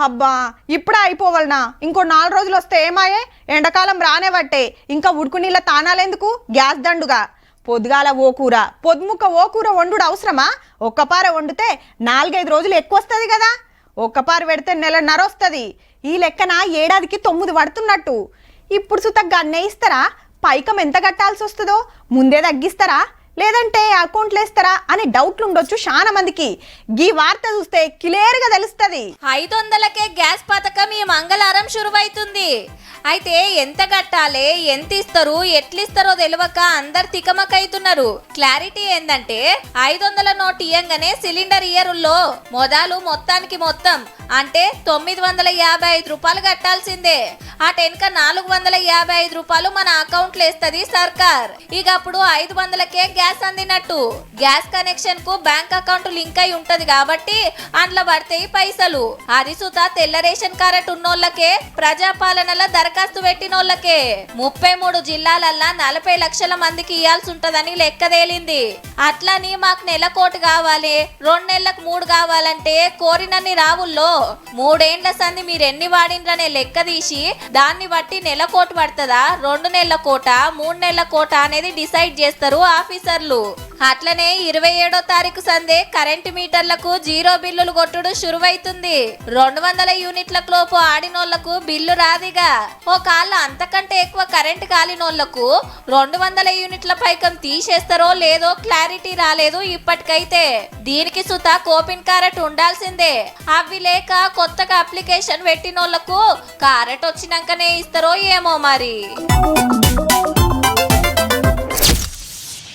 అబ్బా ఇప్పుడే అయిపోవాలనా? ఇంకో 4 రోజులు వస్తే ఏమాయే? ఎండాకాలం రానే బట్టే ఇంకా ఉడుకు నీళ్ళ తానాలెందుకు? గ్యాస్ దండుగా పొద్దుగాల ఓ కూర పొద్దుముక్క ఓ కూర వండుడు అవసరమా? ఒక్కపార వండితే 4-5 రోజులు ఎక్కువ వస్తుంది కదా. ఒక్కపార పెడితే నెలన్నర వస్తుంది. ఈ లెక్కన ఏడాదికి 9 పడుతున్నట్టు. ఇప్పుడు సుత గన్నే ఇస్తారా? పైకం ఎంత కట్టాల్సి వస్తుందో ముందే తగ్గిస్తారా లేదంటే అకౌంట్లు వేస్తారా అనే డౌట్లు ఉండొచ్చు చాలా మందికి. ఈ వార్త చూస్తే క్లియర్ గా తెలుస్తుంది. 500కే గ్యాస్ పథకం ఈ మంగళవారం శురువైతుంది. అయితే ఎంత కట్టాలి, ఎంత ఇస్తారు, ఎట్లిస్తారో తెలియక అందరు తికమకైతున్నారు. క్లారిటీ ఏందంటే 500 నోట్ ఇయ్యంగానే సిలిండర్ ఇయరుల్లో మొత్తానికి మొత్తం అంటే 955 రూపాయలు కట్టాల్సిందే. ఆ టెన్క 455 రూపాయలు మన అకౌంట్లో వేస్తుంది సర్కార్. ఇక అప్పుడు 500కే గ్యాస్ అందినట్టు. గ్యాస్ కనెక్షన్ కు బ్యాంక్ అకౌంట్ లింక్ అయి ఉంటది కాబట్టి అందులో పడతాయి పైసలు. అది సుత తెల్ల రేషన్ కార్డు ఉన్నోళ్ళకే, ప్రజాపాలనలో దరఖాస్తు పెట్టినోళ్ళకే. 33 జిల్లాలల్లా 40 లక్షల మందికి ఇయ్యాల్సి ఉంటదని లెక్క తేలింది. అట్లని మాకు నెలకోటి కావాలి, 2 నెలలకు 3 కావాలంటే కోరినన్ని రావుల్లో 3 ఏండ్ల సంది మీరు ఎన్ని వాడిండ్రనే లెక్క తీసి దాన్ని బట్టి నెలకోటి పడుతుందా, 2 నెలల కోట, 3 నెలల కోట అనేది డిసైడ్ చేస్తారు ఆఫీసర్లు. అట్లనే 27వ తారీఖు సందే కరెంటు మీటర్లకు 0 బిల్లులు కొట్టుడు శురువైతుంది. 200 యూనిట్ల లోపు ఆడినోళ్లకు బిల్లు రాదిగా. ఓ కాళ్ళ అంతకంటే ఎక్కువ కరెంటు కాలినోళ్లకు 200 యూనిట్ల పైకం తీసేస్తారో లేదో క్లారిటీ రాలేదు ఇప్పటికైతే. దీనికి సుత కోపిన్ కారెట్ ఉండాల్సిందే. అవి లేక కొత్తగా అప్లికేషన్ పెట్టినోళ్లకు కారెట్ వచ్చినాకనే ఇస్తారో ఏమో మరి.